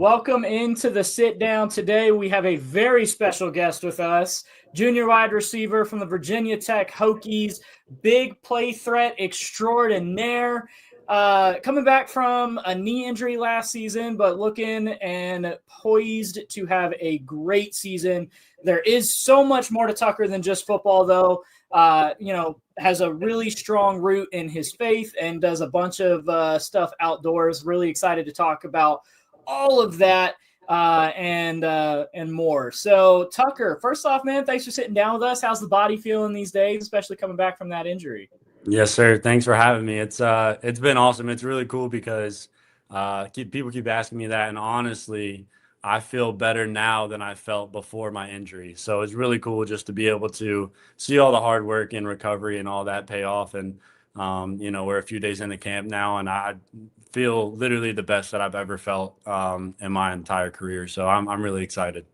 Welcome into the sit down. Today we have a very special guest with us, junior wide receiver from the Virginia Tech Hokies, big play threat extraordinaire, coming back from a knee injury last season, but looking and poised to have a great season. There is so much more to Tucker than just football, though. Has a really strong root in his faith and does a bunch of stuff outdoors. Really excited to talk about all of that and more. So, Tucker, first off, man, thanks for sitting down with us. How's the body feeling these days, especially coming back from that injury? Yes, sir. Thanks for having me. It's been awesome. It's really cool because people keep asking me that, and honestly, I feel better now than I felt before my injury. So it's really cool just to be able to see all the hard work and recovery and all that pay off. And we're a few days into camp now, and I feel literally the best that I've ever felt in my entire career. So I'm really excited.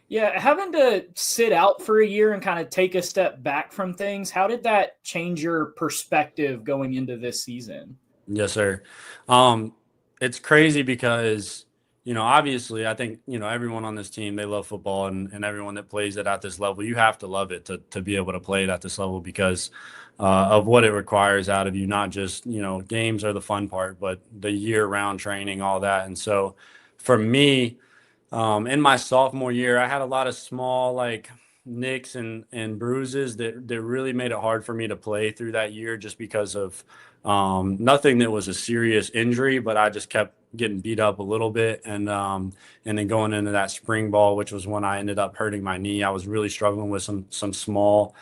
Yeah, having to sit out for a year and kind of take a step back from things, how did that change your perspective going into this season? Yes, sir. Um, it's crazy because, obviously, I think, everyone on this team, they love football and everyone that plays it at this level, you have to love it to be able to play it at this level because of what it requires out of you. Not just, games are the fun part, but the year-round training, all that. And so for me, in my sophomore year, I had a lot of small like nicks and bruises that really made it hard for me to play through that year just because of nothing that was a serious injury, but I just kept getting beat up a little bit. And then going into that spring ball, which was when I ended up hurting my knee, I was really struggling with some small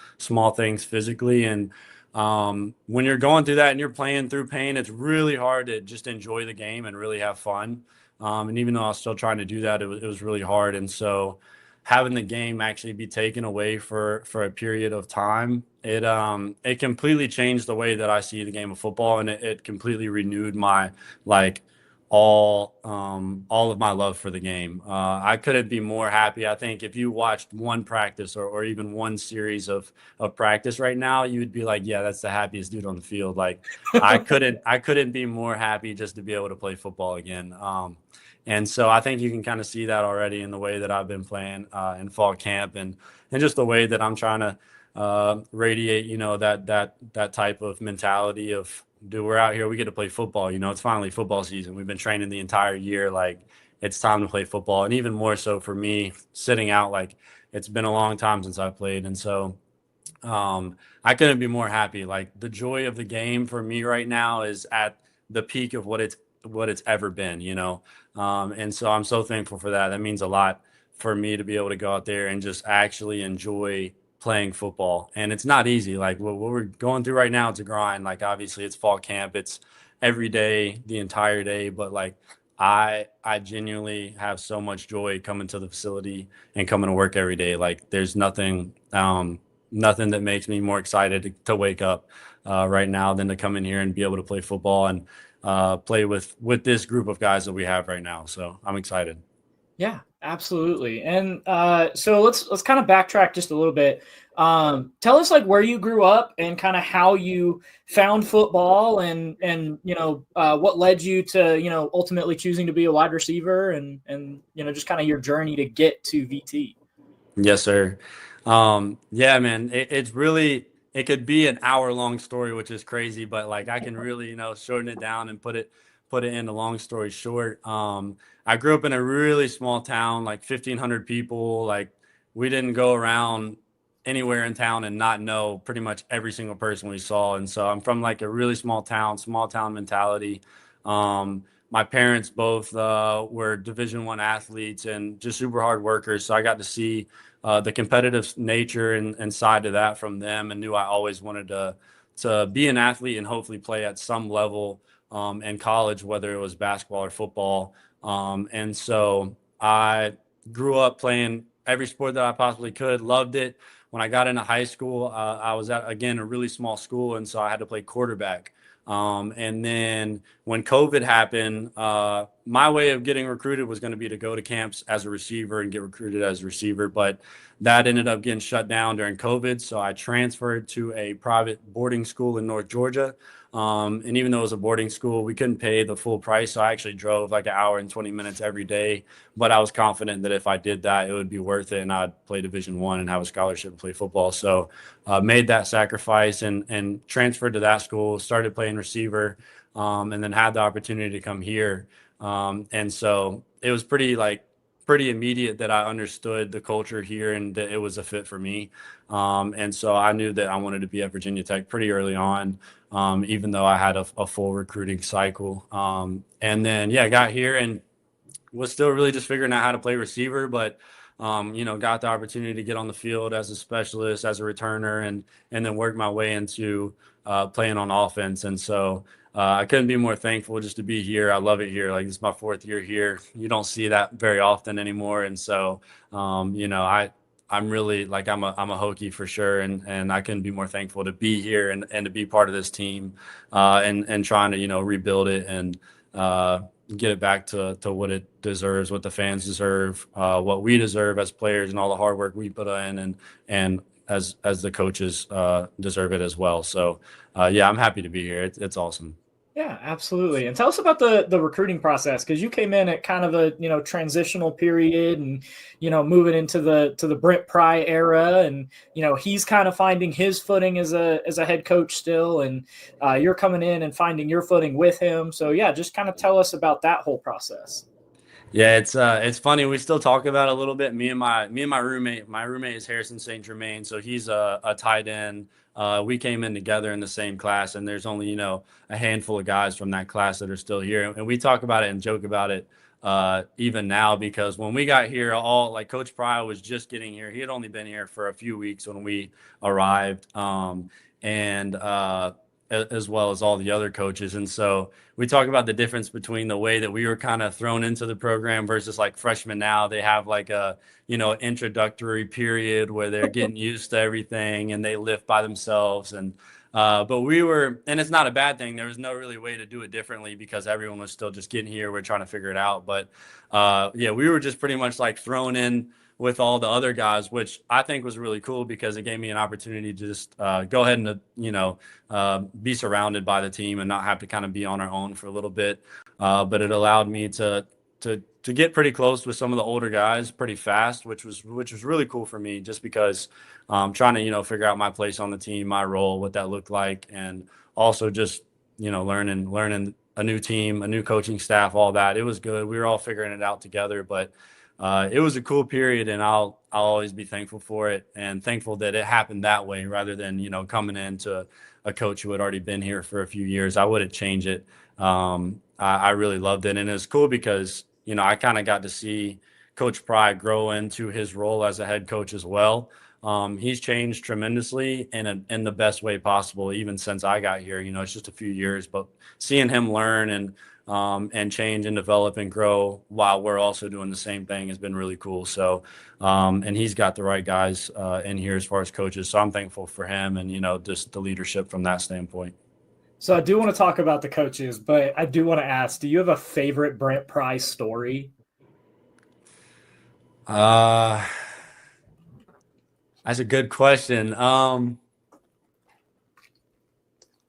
things physically. And when you're going through that and you're playing through pain, it's really hard to just enjoy the game and really have fun. And even though I was still trying to do that, it was really hard. And so having the game actually be taken away for a period of time, it completely changed the way that I see the game of football, and it completely renewed my like all of my love for the game. I couldn't be more happy. I think if you watched one practice or even one series of practice right now, you would be like, yeah, that's the happiest dude on the field. Like I couldn't be more happy just to be able to play football again. And so I think you can kind of see that already in the way that I've been playing in fall camp and just the way that I'm trying to radiate, that type of mentality of, dude, we're out here, we get to play football. It's finally football season. We've been training the entire year. Like it's time to play football. And even more so for me sitting out, like it's been a long time since I played. And so I couldn't be more happy. Like the joy of the game for me right now is at the peak of what it's ever been. And so I'm so thankful for that. That means a lot for me to be able to go out there and just actually enjoy playing football. And it's not easy. Like what we're going through right now, it's a grind. Like obviously it's fall camp, it's every day, the entire day. But like I genuinely have so much joy coming to the facility and coming to work every day. Like there's nothing that makes me more excited to wake up right now than to come in here and be able to play football and play with this group of guys that we have right now. So I'm excited. Yeah, absolutely. And so let's kind of backtrack just a little bit. Tell us like where you grew up and kind of how you found football and what led you to ultimately choosing to be a wide receiver and just kind of your journey to get to VT. Yes, sir. Yeah, man, it's really, it could be an hour long story, which is crazy, but like I can really, shorten it down and put it in a long story short. I grew up in a really small town, like 1,500 people. Like we didn't go around anywhere in town and not know pretty much every single person we saw. And so I'm from like a really small town mentality. My parents both were Division I athletes and just super hard workers. So I got to see the competitive nature and side of that from them, and knew I always wanted to be an athlete and hopefully play at some level in college, whether it was basketball or football. And so I grew up playing every sport that I possibly could, loved it. When I got into high school, I was at, again, a really small school, and so I had to play quarterback. And then when COVID happened, my way of getting recruited was going to be to go to camps as a receiver and get recruited as a receiver. But that ended up getting shut down during COVID. So I transferred to a private boarding school in North Georgia. And even though it was a boarding school, we couldn't pay the full price. So I actually drove like an hour and 20 minutes every day. But I was confident that if I did that, it would be worth it, and I'd play Division I and have a scholarship to play football. So made that sacrifice and transferred to that school, started playing receiver, and then had the opportunity to come here. And so it was pretty immediate that I understood the culture here and that it was a fit for me. And so I knew that I wanted to be at Virginia Tech pretty early on, even though I had a full recruiting cycle. And then, yeah, got here and was still really just figuring out how to play receiver, but got the opportunity to get on the field as a specialist, as a returner, and then work my way into playing on offense. And so I couldn't be more thankful just to be here. I love it here. Like, this is my 4th year here. You don't see that very often anymore. And so, I'm really like, I'm a Hokie for sure. And I couldn't be more thankful to be here and to be part of this team, and trying to, rebuild it and, get it back to what it deserves, what the fans deserve, what we deserve as players, and all the hard work we put in, and as the coaches deserve it as well. So yeah, I'm happy to be here. It's awesome. Yeah, absolutely. And tell us about the recruiting process, because you came in at kind of a transitional period, and moving into the Brent Pry era, and he's kind of finding his footing as a head coach still, and you're coming in and finding your footing with him. So yeah, just kind of tell us about that whole process. Yeah, it's funny. We still talk about it a little bit. Me and my roommate. My roommate is Harrison St. Germain, so he's a tight end. We came in together in the same class, and there's only a handful of guys from that class that are still here, and we talk about it and joke about it even now, because when we got here, all like Coach Pry was just getting here. He had only been here for a few weeks when we arrived, and as well as all the other coaches. And so we talk about the difference between the way that we were kind of thrown into the program versus like freshmen now. They have like a, introductory period where they're getting used to everything and they lift by themselves. And, but we were, and it's not a bad thing. There was no really way to do it differently because everyone was still just getting here. We're trying to figure it out. But yeah, we were just pretty much like thrown in with all the other guys, which I think was really cool because it gave me an opportunity to just go ahead and, be surrounded by the team and not have to kind of be on our own for a little bit. But it allowed me to get pretty close with some of the older guys pretty fast, which was really cool for me, just because trying to, figure out my place on the team, my role, what that looked like. And also just, learning a new team, a new coaching staff, all that. It was good. We were all figuring it out together, but it was a cool period, and I'll always be thankful for it, and thankful that it happened that way rather than coming into a coach who had already been here for a few years. I wouldn't change it. I really loved it, and it was cool because I kind of got to see Coach Pry grow into his role as a head coach as well. He's changed tremendously in the best way possible, even since I got here. It's just a few years, but seeing him learn and change and develop and grow while we're also doing the same thing has been really cool. So, and he's got the right guys in here as far as coaches. So I'm thankful for him and, just the leadership from that standpoint. So I do want to talk about the coaches, but I do want to ask, do you have a favorite Brent Pry story? That's a good question. I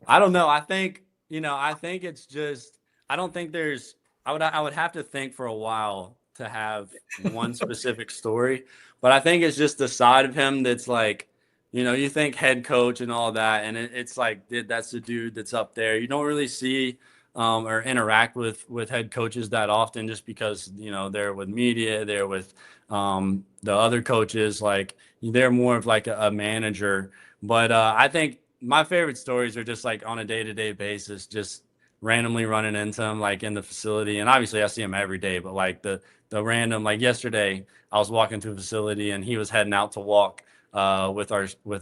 don't know. I think it's just, I don't think there's, I would have to think for a while to have one specific story, but I think it's just the side of him that's like, you think head coach and all that, and it's like, that's the dude that's up there. You don't really see or interact with head coaches that often, just because they're with media, they're with the other coaches, like they're more of like a manager. But I think my favorite stories are just like on a day-to-day basis, just randomly running into him like in the facility. And obviously I see him every day, but like the random, like yesterday I was walking through the facility and he was heading out to walk with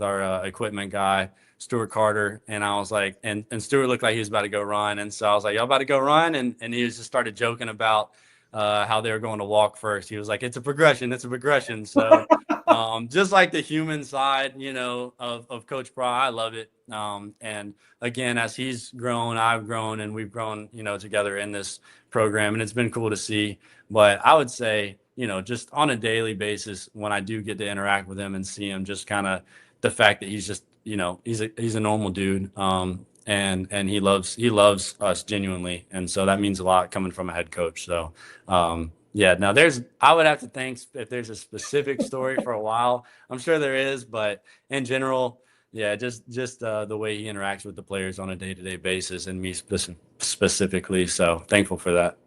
our equipment guy, Stuart Carter. And I was like, and Stuart looked like he was about to go run. And so I was like, y'all about to go run? And he just started joking about how they were going to walk first. He was like, it's a progression. So just like the human side, of Coach Pry, I love it. And again, as he's grown, I've grown, and we've grown, together in this program, and it's been cool to see. But I would say, just on a daily basis, when I do get to interact with him and see him, just kind of the fact that he's just, he's a normal dude. and he loves us genuinely, and so that means a lot coming from a head coach. So yeah, now I would have to think if there's a specific story for a while. I'm sure there is, but in general, yeah, just the way he interacts with the players on a day-to-day basis, and me specifically. So thankful for that.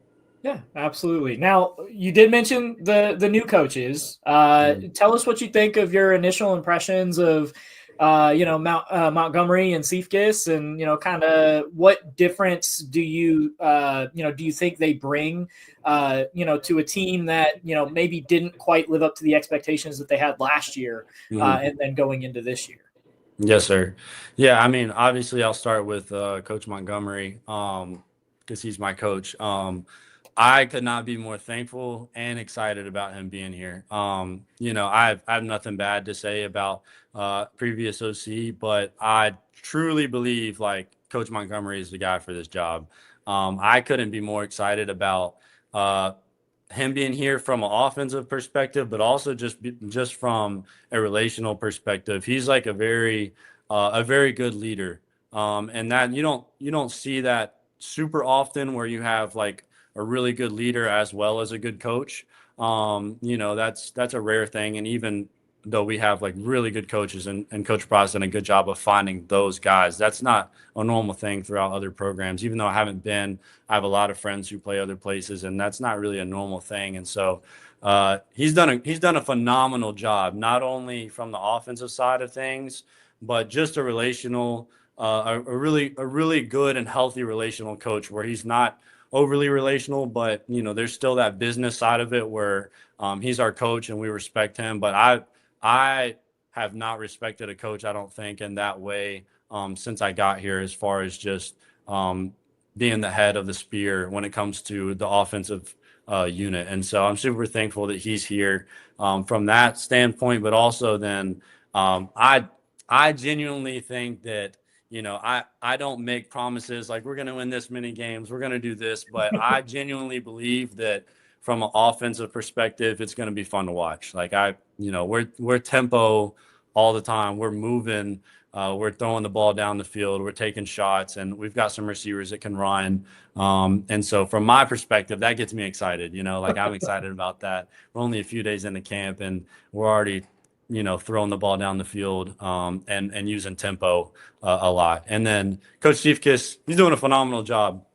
Yeah, absolutely. Now, you did mention the new coaches. Tell us what you think of your initial impressions of, Montgomery and Cephas, and kind of what difference do you think they bring, to a team that maybe didn't quite live up to the expectations that they had last year, and then going into this year. Yes, sir. Yeah, I mean, obviously, I'll start with Coach Montgomery, because he's my coach. I could not be more thankful and excited about him being here. I have nothing bad to say about previous OC, but I truly believe like Coach Montgomery is the guy for this job. I couldn't be more excited about uh, him being here from an offensive perspective, but also just from a relational perspective. He's like a very good leader, and that you don't see that super often where you have like a really good leader as well as a good coach. That's a rare thing, and even though we have like really good coaches and Coach Pry's done a good job of finding those guys, that's not a normal thing throughout other programs. Even though I have a lot of friends who play other places, and that's not really a normal thing. And so he's done a phenomenal job, not only from the offensive side of things, but just a relational, a really good and healthy relational coach where he's not overly relational, but there's still that business side of it where he's our coach and we respect him. But I have not respected a coach, I don't think, in that way since I got here, as far as just being the head of the spear when it comes to the offensive unit. And so I'm super thankful that he's here from that standpoint. But also then I genuinely think that I don't make promises like we're going to win this many games, we're going to do this, but I genuinely believe that from an offensive perspective, it's going to be fun to watch. Like we're tempo all the time. We're moving. We're throwing the ball down the field. We're taking shots, and we've got some receivers that can run. And so, from my perspective, that gets me excited. Like I'm excited about that. We're only a few days into camp, and we're already throwing the ball down the field and using tempo a lot. And then Coach Cephas, he's doing a phenomenal job.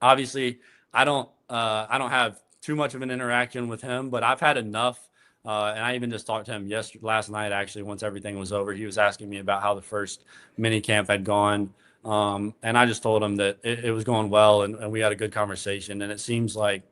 Obviously, I don't have too much of an interaction with him, but I've had enough. And I even just talked to him last night, actually, once everything was over. He was asking me about how the first mini camp had gone. And I just told him that it was going well, and we had a good conversation. And it seems like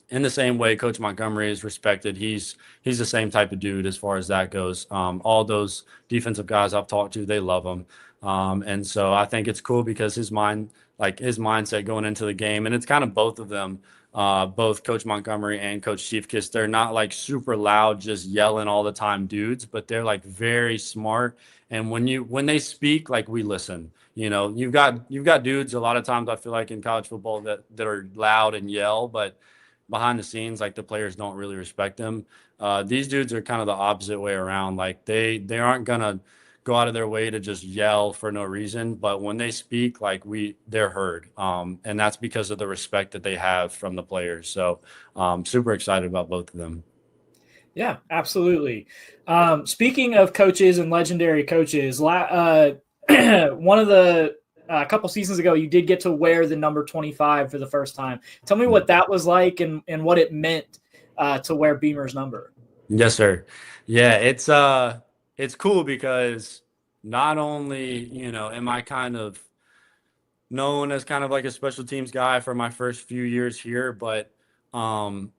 in the same way Coach Montgomery is respected, he's the same type of dude as far as that goes. All those defensive guys I've talked to, they love him. And so I think it's cool because his mindset going into the game, and it's kind of both of them, both Coach Montgomery and Coach Cephas, they're not like super loud, just yelling all the time dudes, but they're like very smart. And when they speak, like we listen. You've got dudes a lot of times I feel like in college football that are loud and yell, but behind the scenes, like the players don't really respect them. These dudes are kind of the opposite way around. Like they aren't gonna go out of their way to just yell for no reason, but when they speak, like they're heard, and that's because of the respect that they have from the players. So super excited about both of them. Yeah, absolutely. Speaking of coaches and legendary coaches, one of the a couple seasons ago, you did get to wear the number 25 for the first time. Tell me what that was like and what it meant to wear Beamer's number. Yes, sir. Yeah, it's cool because not only am I kind of known as kind of like a special teams guy for my first few years here, but um,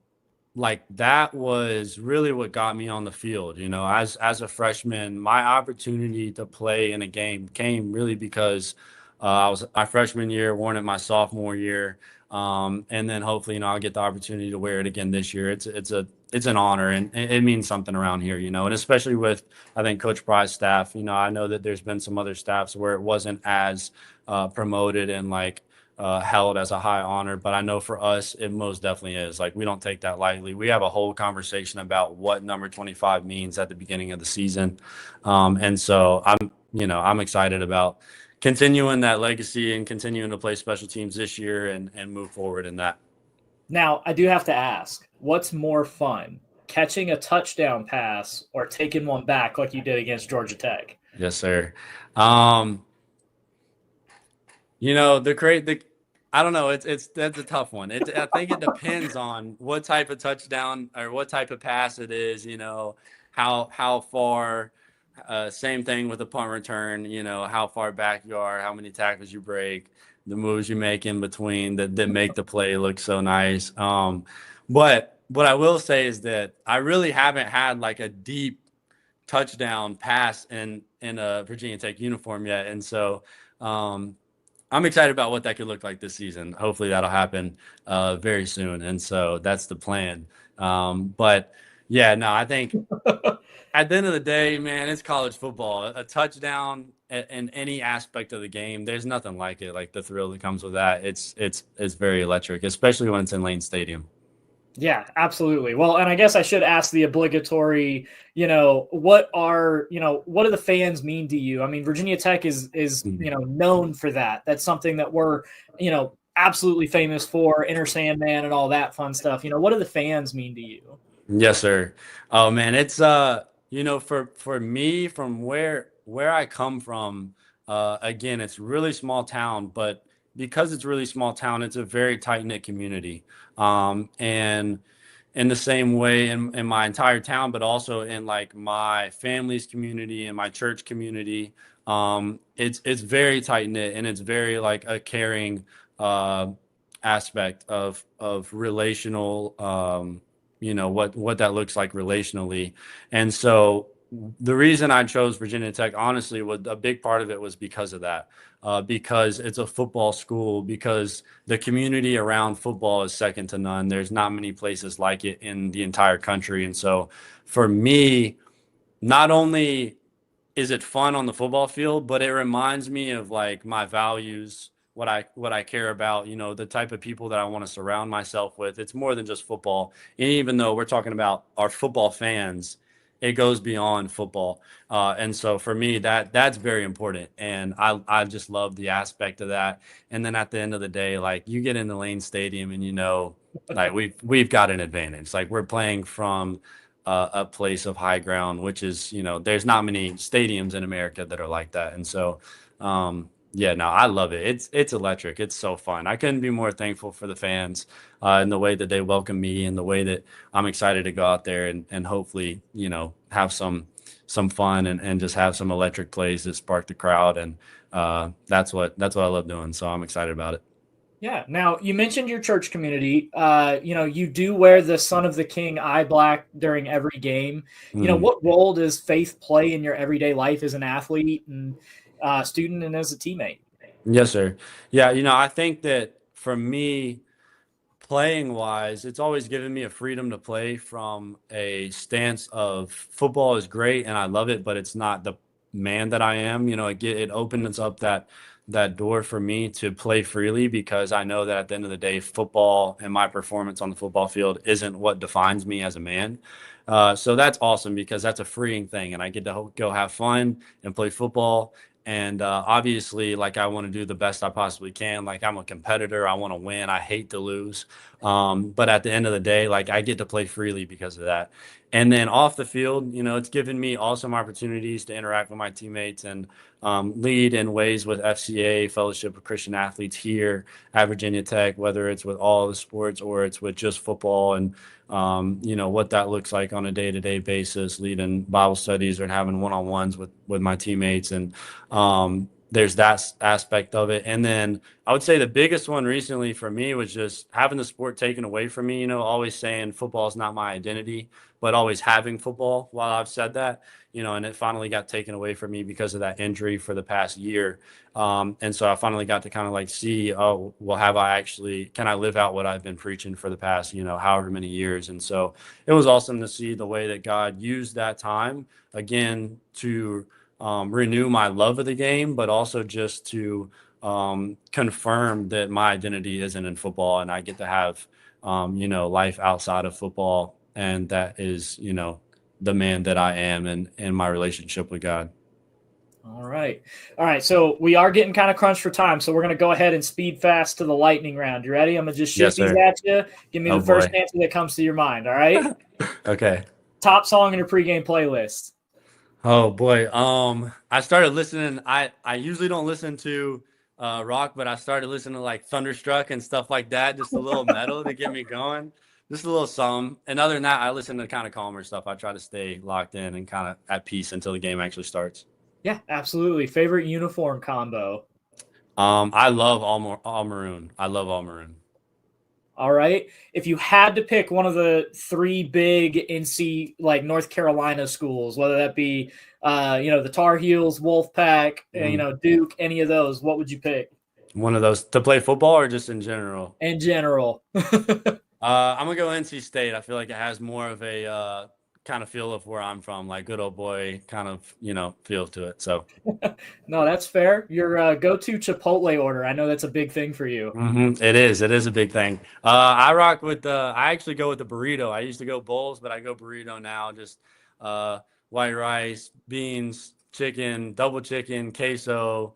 like that was really what got me on the field. As a freshman, my opportunity to play in a game came really because I was my freshman year, worn it my sophomore year, and then hopefully I'll get the opportunity to wear it again this year. It's an honor, and it means something around here, and especially with I think Coach Pry's staff. I know that there's been some other staffs where it wasn't as promoted and like held as a high honor, but I know for us it most definitely is. Like we don't take that lightly. We have a whole conversation about what number 25 means at the beginning of the season, and so I'm excited about continuing that legacy and continuing to play special teams this year and move forward in that. Now, I do have to ask, what's more fun, catching a touchdown pass or taking one back like you did against Georgia Tech? Yes, sir. Um, You know, I don't know. That's a tough one. I think it depends on what type of touchdown or what type of pass it is. You know, how far. Same thing with the punt return. You know, how far back you are, how many tackles you break, the moves you make in between that make the play look so nice. But what I will say is that I really haven't had like a deep touchdown pass in a Virginia Tech uniform yet, and so. Um, I'm excited about what that could look like this season. Hopefully that'll happen very soon. And so that's the plan. But yeah, no, I think at the end of the day, man, it's college football. A touchdown in any aspect of the game, there's nothing like it. Like the thrill that comes with that. It's very electric, especially when it's in Lane Stadium. Yeah, absolutely. Well, and I guess I should ask the obligatory, what do the fans mean to you? I mean, Virginia Tech is known for that. That's something that we're, absolutely famous for, Inner Sandman and all that fun stuff. What do the fans mean to you? Yes, sir. Oh man, it's for me from where I come from, again, it's really small town, but because it's really small town, it's a very tight-knit community. And in the same way in my entire town, but also in like my family's community and my church community, it's very tight-knit and it's very like a caring aspect of relational what that looks like relationally. And so the reason I chose Virginia Tech, honestly, was a big part of it was because of that, because it's a football school, because the community around football is second to none. There's not many places like it in the entire country. And so for me, not only is it fun on the football field, but it reminds me of like my values, what I care about, the type of people that I want to surround myself with. It's more than just football. And even though we're talking about our football fans, it goes beyond football. And so for me, that's very important. And I just love the aspect of that. And then at the end of the day, like you get in the Lane Stadium and like we've got an advantage. Like we're playing from a place of high ground, which is, there's not many stadiums in America that are like that. And so, yeah, no, I love it. It's electric. It's so fun. I couldn't be more thankful for the fans and the way that they welcome me and the way that I'm excited to go out there and hopefully, have some fun and just have some electric plays that spark the crowd. And that's what I love doing. So I'm excited about it. Yeah. Now, you mentioned your church community. You do wear the Son of the King eye black during every game. What role does faith play in your everyday life as an athlete and student and as a teammate? Yes, sir. Yeah, I think that for me, playing wise, it's always given me a freedom to play from a stance of football is great and I love it, but it's not the man that I am. It opens up that door for me to play freely because I know that at the end of the day, football and my performance on the football field isn't what defines me as a man. So that's awesome because that's a freeing thing, and I get to go have fun and play football. And obviously, like I want to do the best I possibly can. Like I'm a competitor. I want to win. I hate to lose. But at the end of the day, like I get to play freely because of that. And then off the field, it's given me awesome opportunities to interact with my teammates and lead in ways with FCA, Fellowship of Christian Athletes here at Virginia Tech, whether it's with all the sports or it's with just football and what that looks like on a day-to-day basis, leading Bible studies or having one-on-ones with my teammates. And there's that aspect of it. And then I would say the biggest one recently for me was just having the sport taken away from me, always saying football is not my identity, but always having football while I've said that, and it finally got taken away from me because of that injury for the past year. And so I finally got to kind of like see, oh, well, can I live out what I've been preaching for the past, however many years. And so it was awesome to see the way that God used that time again to renew my love of the game, but also just to confirm that my identity isn't in football and I get to have, life outside of football. And that is, the man that I am and my relationship with God. All right. All right. So we are getting kind of crunched for time. So we're going to go ahead and speed fast to the lightning round. You ready? I'm going to just shoot Yes, these sir. at you. Give me Oh the first boy. answer that comes to your mind. All right. Okay. Top song in your pregame playlist. Oh boy. I started listening. I usually don't listen to rock, but I started listening to like Thunderstruck and stuff like that. Just a little metal to get me going. Just a little something. And other than that, I listen to kind of calmer stuff. I try to stay locked in and kind of at peace until the game actually starts. Yeah, absolutely. Favorite uniform combo. I love all maroon. I love all maroon. All right. If you had to pick one of the three big NC like North Carolina schools, whether that be the Tar Heels, Wolfpack, Duke, any of those, what would you pick? One of those to play football or just in general? In general. I'm gonna go NC State. I feel like it has more of a kind of feel of where I'm from, like good old boy kind of feel to it. So No, that's fair. Your go-to Chipotle order. I know that's a big thing for you. it is. It is a big thing. I rock with the. I actually go with the burrito. I used to go bowls, but I go burrito now. Just white rice, beans, chicken, double chicken, queso,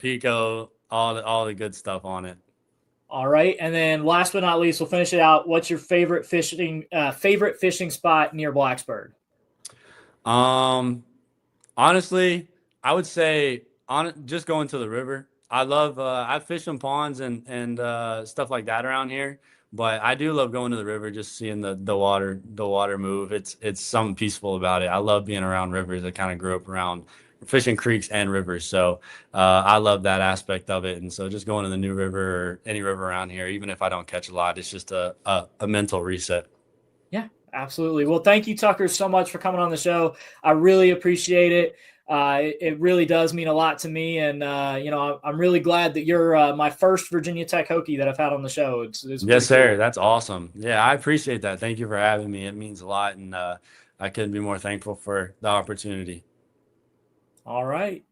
pico, all the good stuff on it. All right, and then last but not least, we'll finish it out. What's your favorite fishing spot near Blacksburg? Honestly, I would say on just going to the river. I love I fish some ponds and stuff like that around here, but I do love going to the river, just seeing the water move. It's something peaceful about it. I love being around rivers. I kind of grew up around fishing creeks and rivers, so I love that aspect of it. And so just going to the New River or any river around here, even if I don't catch a lot, it's just a mental reset. Yeah, absolutely. Well, thank you, Tucker, so much for coming on the show. I really appreciate it. It really does mean a lot to me, and I'm really glad that you're my first Virginia Tech Hokie that I've had on the show. It's Yes, pretty cool. sir. That's awesome. Yeah, I appreciate that. Thank you for having me. It means a lot, and I couldn't be more thankful for the opportunity. All right.